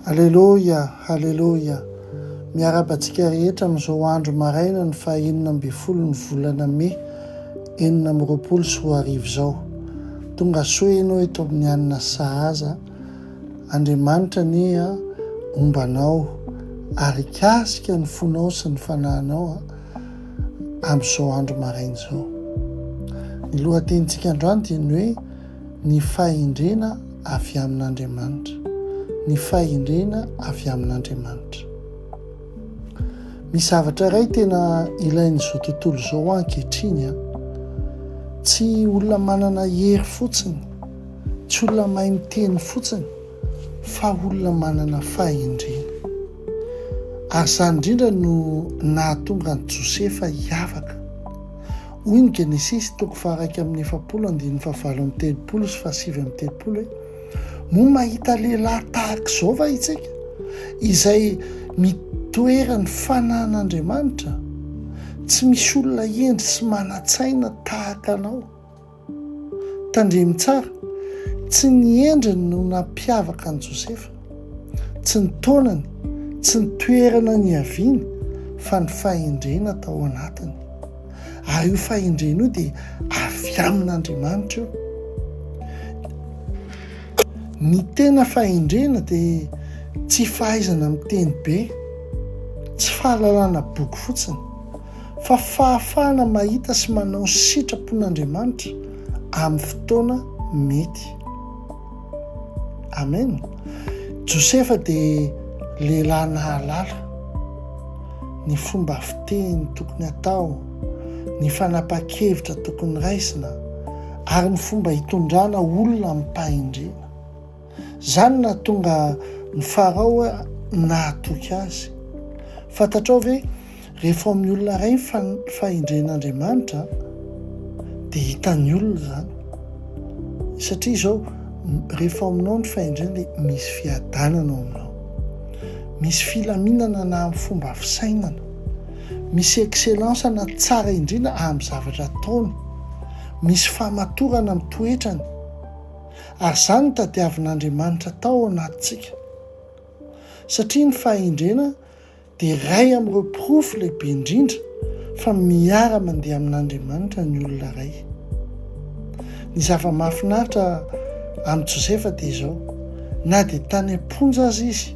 Alleloia, alleloia. Miarabantsika rehetra amin'izao andro maraina ny 25 ny volana May 2024 izao. Tonga soa ianao eto amin'ny anina sahaza. Andriamanitra nia ombanao ary kasika ny fonao sy ny fanahinao amin'izao andro maraina izao. Ny lohatenintsika androany dia ny hoe ny fahindrena avy amin'Andriamanitra. Ny fahindrena avy amin'Andriamanitra. Misy zavatra iray tena ilain'izao tontolo izao ankehitriny. Tsy olona manana hery fotsiny, tsy olona mahay miteny fotsiny, fa olona manana fahindrena. Ary izany indrindra no nahatonga ny Josefa hiavaka. Hoy ny Genesisy 1:7-7 sy 7 moa mahita lehilahy tahaka izao va itsika, izay mitoera ny fanahin'Andriamanitra? Tsy misy olona endry sy manan-tsaina tahaka anao. Tandremo tsara, tsy ny endriny no nampiavaka ny Josefa, tsy ny taonany, tsy ny toerana ny haviany, fa ny fahindrena tao anatiny. Ary io fahindrena io dia avy amin'Andriamanitra io. Ny tena fahindrena dia tsy fahaizana miteny be, tsy fahalalana boky fotsiny, fa fahafahana mahita sy manao sitrapon'Andriamanitra amin'ny fotoana mety. Amen. Josefa dia lehilahy nahalala ny fomba fiteny tokony atao, ny fanapa-kevitra tokony raisina, ary ny fomba hitondrana olona amin'ny fahindrena. Izany nahatonga ny Farao nahatoky azy. Fantatrao ve rehefa amin'ny olona iray ny fahindren'Andriamanitra dia hitan'ny olona izany. Satria izao rehefa aminao ny fahindrena dia misy fiadanana ao aminao, misy filaminana na amin'ny fomba fisainana, misy excellence na tsara indrindra amin'ny zavatra ataony, misy fahamatorana amin'ny toetrany. Ary izany no tadiavin'Andriamanitra tao anatintsika. Satria ny fahindrena dia iray amin'ireo porofo lehibe indrindra fa miara-mandeha amin'Andriamanitra ny olona iray. Ny zava-mahafinaritra amin'ny Josefa dia izao, na dia tany am-ponja azy izy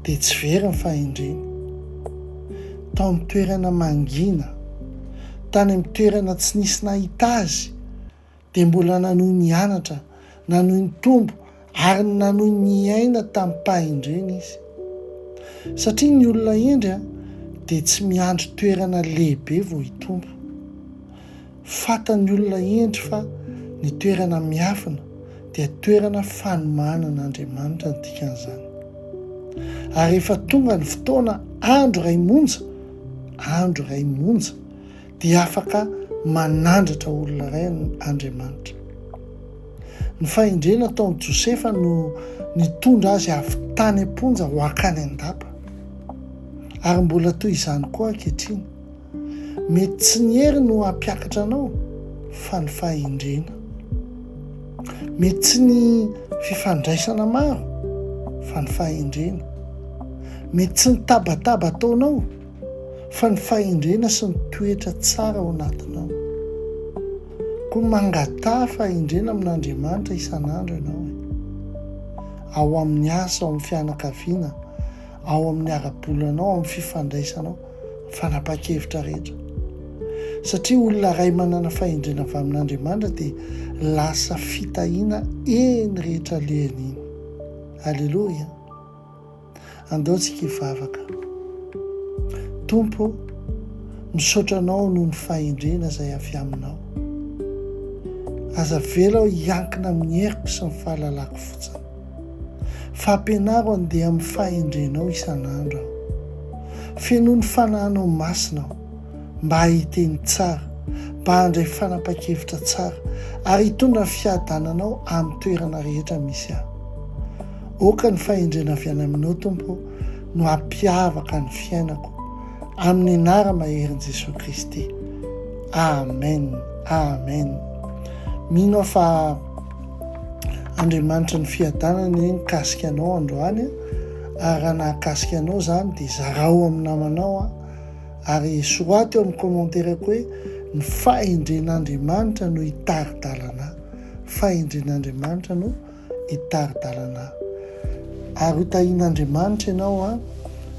dia tsy very ny fahindrena. Tao amin'ny toerana mangina, tany amin'ny toerana tsy nisy nahita azy, dia mbola nanohy ny anatra, nanohy ny tombo, ary nanohy ny aina tamin'ny fahindrena izy. Satria ny olona endry dia tsy miandry toerana lehibe vao hitombo. Fantan'ny olona endry fa ny toerana miafina dia toerana fanomanan'Andriamanitra ny dikan'izany. Ary rehefa tonga ny fotoana andro iray monja dia afaka manandratra olona iray Andriamanitra. Ny fahindrena taon'i Josefa no nitondra azy avy tany am-ponja ho akany an-dapa. Ary mbola toy izany koa ankehitriny. Mety tsy ny hery no hampiakatra anao, fa ny fahindrena. Mety tsy ny fifandraisana maro, fa ny fahindrena. Mety tsy ny tabataba ataonao, fa ny fahindrena sy ny toetra tsara ao anatinao. Koa mangatà fahindrena amin'Andriamanitra isan'andro ianao. Ao amin'ny asa, ao amin'ny fianakaviana, ao amin'ny ara-bolanao, ao amin'ny fifandraisanao, fanapa-kevitra rehetra. Satria olona iray manana fahindrena avy amin'Andriamanitra dia lasa fitahiana eny rehetra lehany iny. Alleloia. Andao tsika hivavaka. Tompo, misaotra anao noho ny fahindrena izay avy aminao. Aza vela aho hiankina amin'ny heriko sy ny fahalalako fotsiny. Fampianaro andeha amin'ny fahindrenao isan'andro aho. Feno ny fanahinao masina aho, mba hahiteny tsara, mba handray fanapa-kevitra tsara, ary hitondra fiadananao amin'ny toerana rehetra misy aho. Oka ny fahindrena avy any aminao Tompo no hampiavaka ny fiainako, amin'ny anara-maherin' Jesosy Kristy. Amen. Amen. Mino fa Andriamanitra ny fiadanana ny kasika anao androany ary raha nahakasika anao zany dia zarao amin'ny namanao ary soaty eo amin'ny commentaire ko hoe ny fahendren'Andriamanitra no hitari-dalana, fahendren'Andriamanitra no hitari-dalana. Ary hotahian'Andriamanitra ianao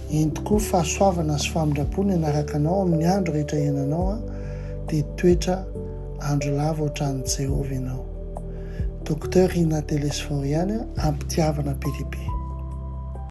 entiko fahasoavana sy famindrapony anaraka anao amin'ny andro rehetra iananao dia toetra andro lava ohatran'ny Jehovah ianao. Docteur Ina Telesforiana, ampitiavana PDP.